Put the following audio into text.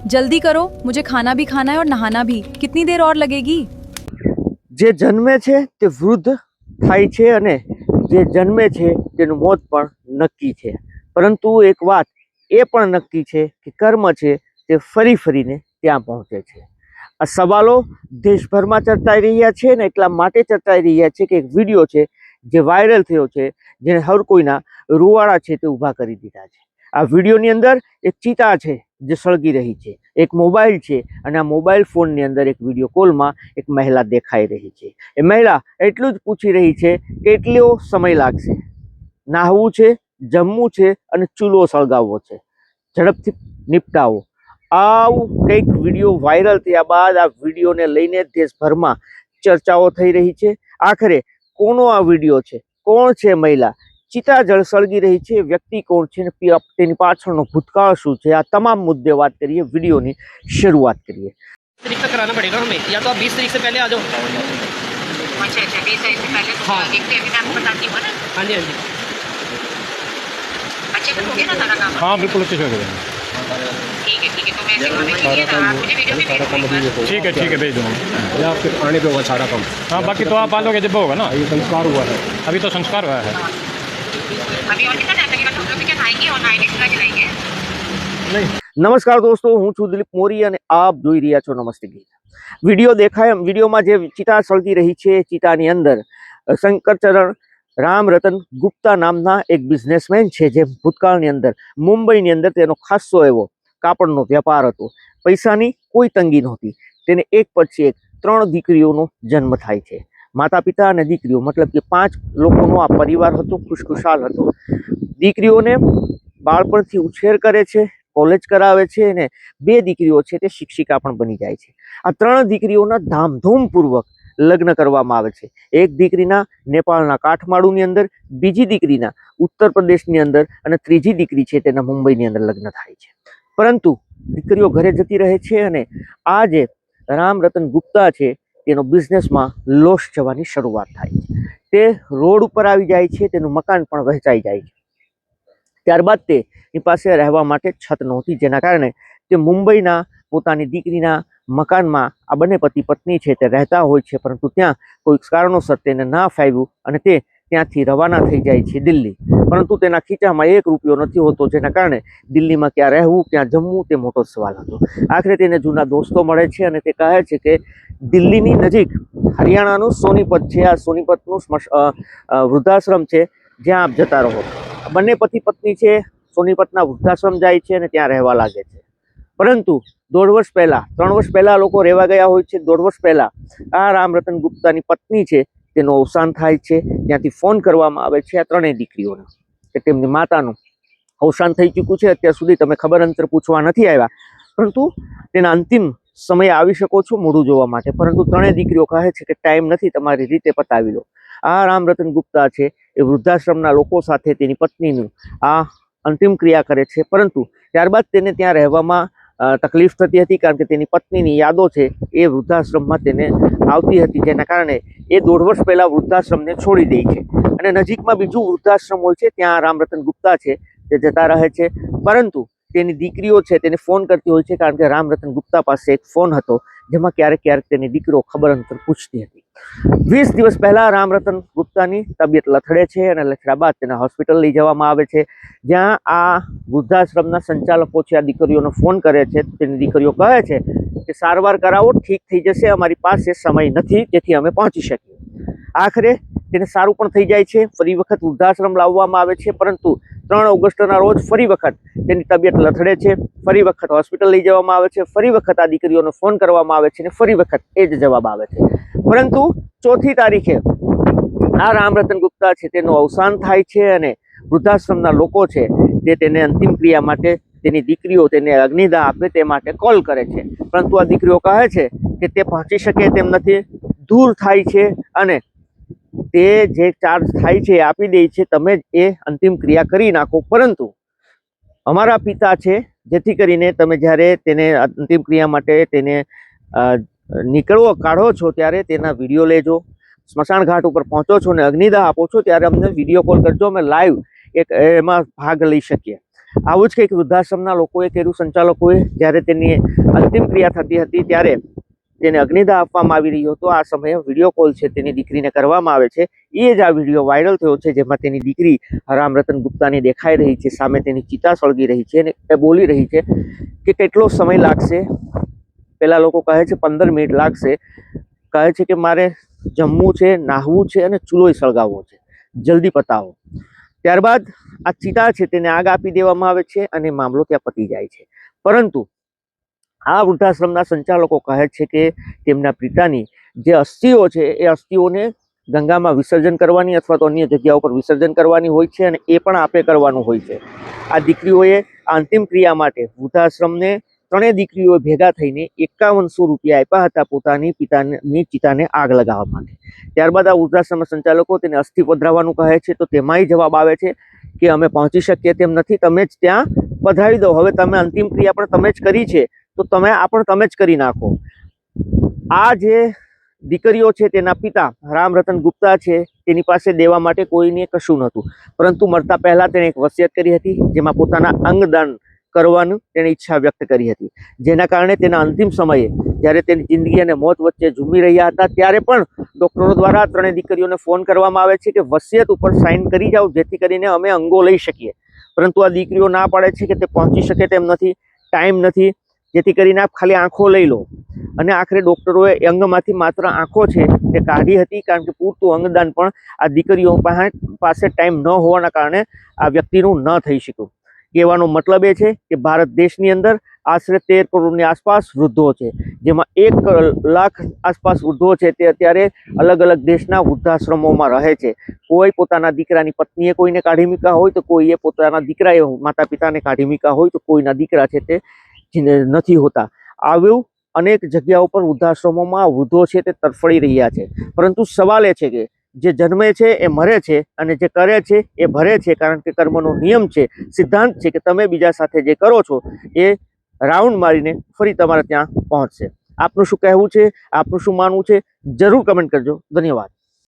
जल्दी करो, मुझे खाना भी खाना है और नहाना भी। कितनी देर और लगेगी? જે જન્મે છે તે વૃદ્ધ થાય છે અને જે જન્મે છે તેનું મોત પણ નક્કી છે, પરંતુ એક વાત એ પણ નક્કી છે કે કર્મ છે તે ફરી ફરીને ત્યાં પહોંચે છે. આ સવાલો દેશભરમાં ચર્ચાઈ રહ્યા છે ને એટલા માટે ચર્ચાઈ રહ્યા છે કે એક વિડીયો છે જે વાયરલ થયો છે, જેને હર કોઈના રૂવાડા છે તે ઊભા કરી દીધા છે. આ વિડીયોની અંદર એક ચિતા છે જે સળગી રહી છે, એક મોબાઈલ છે અને આ મોબાઈલ ફોનની અંદર એક વિડીયો કોલમાં એક મહિલા દેખાઈ રહી છે. એ મહિલા એટલું જ પૂછી રહી છે કે એટલો સમય લાગશે, નાહવું છે, જમવું છે અને ચૂલો સળગાવવો છે, ઝડપથી નિપટાવો. આવું કંઈક વિડીયો વાયરલ થયા બાદ આ વિડીયોને લઈને દેશભરમાં ચર્ચાઓ થઈ રહી છે. આખરે કોનો આ વિડીયો છે, કોણ છે મહિલા, ચિતા જળ સળગી રહી છે, વ્યક્તિ કોણ છે ને તેની પાછળનો ભૂતકાળ શું છે, આ તમામ મુદ્દે વાત કરીએ, વિડીયોની શરૂઆત કરીએ. तारीख तक कराना पड़ेगा हमें, या तो आप 20 तारीख से पहले आ जाओ। अच्छा 20 तारीख से पहले तो हाँ। देखते हैं, अभी मैं आपको बताती हूँ ना। हाँ जी, हाँ जी, अच्छे से हो गया ना सारा काम? हाँ बिल्कुल अच्छे से हो गया। ठीक है, तो मैं ऐसे करने के लिए ना आप मुझे वीडियो भी भेज ठीक है भेज दूँगा। ये आपके आने पे होगा सारा काम। हाँ बाकी तो आप आलोगे जब होगा ना, ये संस्कार हुआ है। अभी तो संस्कार हुआ है। अभी और कितना टाइम लगेगा? तो हम लोग क्या खाएंगे और नाइट एक्स्ट्रा चलाएंगे? નમસ્કાર દોસ્તો, હું છું દિલીપ મોરી અને આપ જોઈ રહ્યા છો નમસ્તે ગીત. વિડીયો દેખાય, વિડીયોમાં જે ચિતા સળગી રહી છે, ચિતાની અંદર શંકરચરણ રામરતન ગુપ્તા નામના એક બિઝનેસમેન છે, જે ભૂતકાળની અંદર મુંબઈની અંદર તેનો ખાસો એવો કાપડનો વેપાર હતો, પૈસાની કોઈ તંગી નહોતી. તેને એક પછી એક 3 દીકરીઓનો જન્મ થાય છે. માતા પિતા અને દીકરીઓ, મતલબ કે 5 લોકોનો આ પરિવાર હતો, ખુશખુશાલ હતો. દીકરીઓને બાળપણથી ઉછેર કરે છે, કોલેજ કરાવે છે અને 2 દીકરીઓ છે તે શિક્ષિકા પણ બની જાય છે. આ 3 દીકરીઓના ધામધૂમપૂર્વક લગ્ન કરવામાં આવે છે. એક દીકરીના નેપાળના કાઠમાડુની અંદર, બીજી દીકરીના ઉત્તર પ્રદેશની અંદર અને ત્રીજી દીકરી છે તેના મુંબઈની અંદર લગ્ન થાય છે. પરંતુ દીકરીઓ ઘરે જતી રહે છે અને આ જે રામરતન ગુપ્તા છે તેનો બિઝનેસમાં લોસ જવાની શરૂઆત થાય છે. તે રોડ ઉપર આવી જાય છે, તેનું મકાન પણ વહેંચાઈ જાય છે. ત્યારબાદ તેની પાસે રહેવા માટે છત નહોતી, જેના કારણે તે મુંબઈના પોતાની દીકરીના મકાનમાં આ બંને પતિ પત્ની છે તે રહેતા હોય છે, પરંતુ ત્યાં કોઈક કારણોસર તેને ના ફાવ્યું અને તે ત્યાંથી રવાના થઈ જાય છે દિલ્હી. પરંતુ તેના ખીચામાં 1 રૂપિયો નથી હોતો, જેના કારણે દિલ્હીમાં ક્યાં રહેવું, ક્યાં જમવું તે મોટો સવાલ હતો. આખરે તેને જૂના દોસ્તો મળે છે અને તે કહે છે કે દિલ્હીની નજીક હરિયાણાનું સોનીપત છે, આ સોનીપતનું વૃદ્ધાશ્રમ છે, જ્યાં આપ જતા રહો. બંને પતિ પત્ની છે, સોનીપતના વૃદ્ધાશ્રમ જાય છે અને ત્યાં રહેવા લાગે છે. પરંતુ 1.5 વર્ષ પહેલા, 3 વર્ષ પહેલા લોકો રહેવા ગયા હોય છે. 1.5 વર્ષ પહેલા આ રામરતન ગુપ્તાની પત્ની છે તેનું અવસાન થાય છે. ત્યાંથી ફોન કરવામાં આવે છે આ 3 દીકરીઓને કે તેમની માતાનું અવસાન થઈ ચૂક્યું છે, અત્યાર સુધી તમે ખબર અંતર પૂછવા નથી આવ્યા, પરંતુ તેના અંતિમ સમય આવી શકો છો મોઢું જોવા માટે. પરંતુ 3 દીકરીઓ કહે છે કે ટાઈમ નથી, તમારી રીતે પતાવી લો. આ રામરતન ગુપ્તા છે એ વૃદ્ધાશ્રમના લોકો સાથે તેની પત્નીનું આ અંતિમ ક્રિયા કરે છે, પરંતુ ત્યારબાદ તેને ત્યાં રહેવામાં તકલીફ થતી હતી, કારણ કે તેની પત્નીની યાદો છે એ વૃદ્ધાશ્રમમાં તેને આવતી હતી, જેના કારણે એ 1.5 વર્ષ પહેલા વૃદ્ધાશ્રમને છોડી દે છે અને નજીકમાં બીજું વૃદ્ધાશ્રમ હોય છે, ત્યાં રામરતન ગુપ્તા છે તે જતા રહે છે. પરંતુ તેની દીકરીઓ છે તેને ફોન કરતી હોય છે, કારણ કે રામરતન ગુપ્તા પાસે એક ફોન હતો જેમાં ક્યારેક ક્યારેક તેની દીકરીઓ ખબર અંતર પૂછતી હતી. 20 દિવસ પહેલા રામરતન ગુપ્તાની તબિયત લથડે છે અને લથડ્યા બાદ તેને હોસ્પિટલ લઈ જવામાં આવે છે, જ્યાં આ વૃદ્ધાશ્રમના સંચાલકો છે આ દીકરીઓને ફોન કરે છે. તેની દીકરીઓ કહે છે કે સારવાર કરાવો, ઠીક થઈ જશે, અમારી પાસે સમય નથી જેથી અમે પહોંચી શકીએ. આખરે તેને સારું પણ થઈ જાય છે, ફરી વખત વૃદ્ધાશ્રમ લાવવામાં આવે છે, પરંતુ 3 ઓગસ્ટના રોજ ફરી વખત તેની તબિયત લથડે છે, ફરી વખત હોસ્પિટલ લઈ જવામાં આવે છે, ફરી વખત આ દીકરીઓને ફોન કરવામાં આવે છે અને ફરી વખત એ જ જવાબ આવે છે. પરંતુ 4મી તારીખે આ રામરતન ગુપ્તા છે તેનું અવસાન થાય છે અને વૃદ્ધાશ્રમના લોકો છે તે તેને અંતિમ ક્રિયા માટે, તેની દીકરીઓ તેને અગ્નિદાહ આપે તે માટે કોલ કરે છે, પરંતુ આ દીકરીઓ કહે છે કે તે પહોંચી શકે તેમ નથી, દૂર થાય છે અને તે જે ચાર્જ થાય છે એ આપી દે છે, તમે જ એ અંતિમ ક્રિયા કરી નાખો, પરંતુ અમારા પિતા છે, જેથી કરીને તમે જ્યારે તેને અંતિમ ક્રિયા માટે તેને કાઢો છો ત્યારે તેના વિડીયો લેજો, સ્મશાન ઘાટ ઉપર પહોંચો છો ને અગ્નિદાહ આપો છો ત્યારે અમને વિડીયો કોલ કરજો, અમે લાઈવ એમાં ભાગ લઈ શકીએ. આવું જ કંઈક વૃદ્ધાશ્રમના લોકોએ કર્યું, સંચાલકોએ. જ્યારે તેની અંતિમ ક્રિયા થતી હતી ત્યારે તેને અગ્નિદાહ આપવામાં આવી રહ્યો હતો. આ સમયે વિડીયો કોલ છે તેની દીકરીને કરવામાં આવે છે. એ જ આ વિડીયો વાયરલ થયો છે, જેમાં તેની દીકરી રામરતન ગુપ્તાની દેખાઈ રહી છે, સામે તેની ચિતા સળગી રહી છે અને એ બોલી રહી છે કે કેટલો સમય લાગશે. પેલા લોકો કહે છે 15 મિનિટ લાગશે. કહે છે કે મારે જમવું છે, નાહવું છે અને ચૂલોય સળગાવવો છે, જલ્દી પતાવો. ત્યારબાદ આ ચિતા છે તેને આગ આપી દેવામાં આવે છે અને મામલો ત્યાં પતી જાય છે. પરંતુ આ વૃદ્ધાશ્રમના સંચાલકો કહે છે કે તેમના પિતાની જે અસ્થિઓ છે એ અસ્થિઓને ગંગામાં વિસર્જન કરવાની અથવા તો અન્ય જગ્યાઓ પર વિસર્જન કરવાની હોય છે અને એ પણ આપે કરવાનું હોય છે. આ દીકરીઓએ અંતિમ ક્રિયા માટે વૃદ્ધાશ્રમને ત્રણેય દીકરીઓ ભેગા થઈને 5100 રૂપિયા આપ્યા હતા પોતાની પિતાની ચિતાને આગ લગાવવા માટે. ત્યારબાદ આ વૃદ્ધાશ્રમના સંચાલકો તેને અસ્થિ પધરાવવાનું કહે છે, તો તેમાંય જવાબ આવે છે કે અમે પહોંચી શકીએ તેમ નથી, તમે જ ત્યાં પધરાવી દો. હવે તમે અંતિમ ક્રિયા પણ તમે જ કરી છે તો તમે જ કરી નાખો. આ જે દીકરીઓ છે તેના પિતા રામરતન ગુપ્તા છે તેની પાસે દેવા માટે કોઈને કશું નહોતું, પરંતુ મરતા પહેલા તેણે એક વસિયત કરી હતી જેમાં પોતાના અંગદાન કરવાનું તેણે ઈચ્છા વ્યક્ત કરી હતી. જેના કારણે તેના અંતિમ સમયે જ્યારે તેની જિંદગી અને મોત વચ્ચે ઝૂમી રહ્યા હતા ત્યારે પણ ડોક્ટરો દ્વારા ત્રણેય દીકરીઓને ફોન કરવામાં આવે છે કે વસિયત ઉપર સાઇન કરી જાઓ જેથી કરીને અમે અંગો લઈ શકીએ. પરંતુ આ દીકરીઓ ના પાડે છે કે તે પહોંચી શકે તેમ નથી, ટાઈમ નથી, જેથી કરીને આપ ખાલી આંખો લઈ લો. અને આખરે ડોક્ટરોએ અંગમાંથી માત્ર આંખો છે તે કાઢી હતી, કારણ કે પૂરતું અંગદાન પણ આ દીકરીઓ પાસે ટાઈમ ન હોવાના કારણે આ વ્યક્તિનું ન થઈ શક્યું. કહેવાનો મતલબ એ છે કે ભારત દેશની અંદર આશરે 13 કરોડની આસપાસ વૃદ્ધો છે, જેમાં 1 લાખ આસપાસ વૃદ્ધો છે તે અત્યારે અલગ અલગ દેશના વૃદ્ધાશ્રમોમાં રહે છે. કોઈ પોતાના દીકરાની પત્નીએ કોઈને કાઢી મૂક્યા હોય તો કોઈએ પોતાના દીકરાએ માતા પિતાને કાઢી મૂક્યા હોય તો કોઈના દીકરા છે તે નથી હોતા. આવું અનેક જગ્યાઓ પર વૃદ્ધાશ્રમોમાં વૃદ્ધો છે તે તરફડી રહ્યા છે. પરંતુ સવાલ એ છે કે જે જન્મે છે એ મરે છે અને જે કરે છે એ ભરે છે, કારણ કે કર્મનો નિયમ છે, સિદ્ધાંત છે કે તમે બીજા સાથે જે કરો છો એ રાઉન્ડ મારીને ફરી તમારે ત્યાં પહોંચશે. આપનું શું કહેવું છે, આપનું શું માનવું છે, જરૂર કમેન્ટ કરજો. ધન્યવાદ.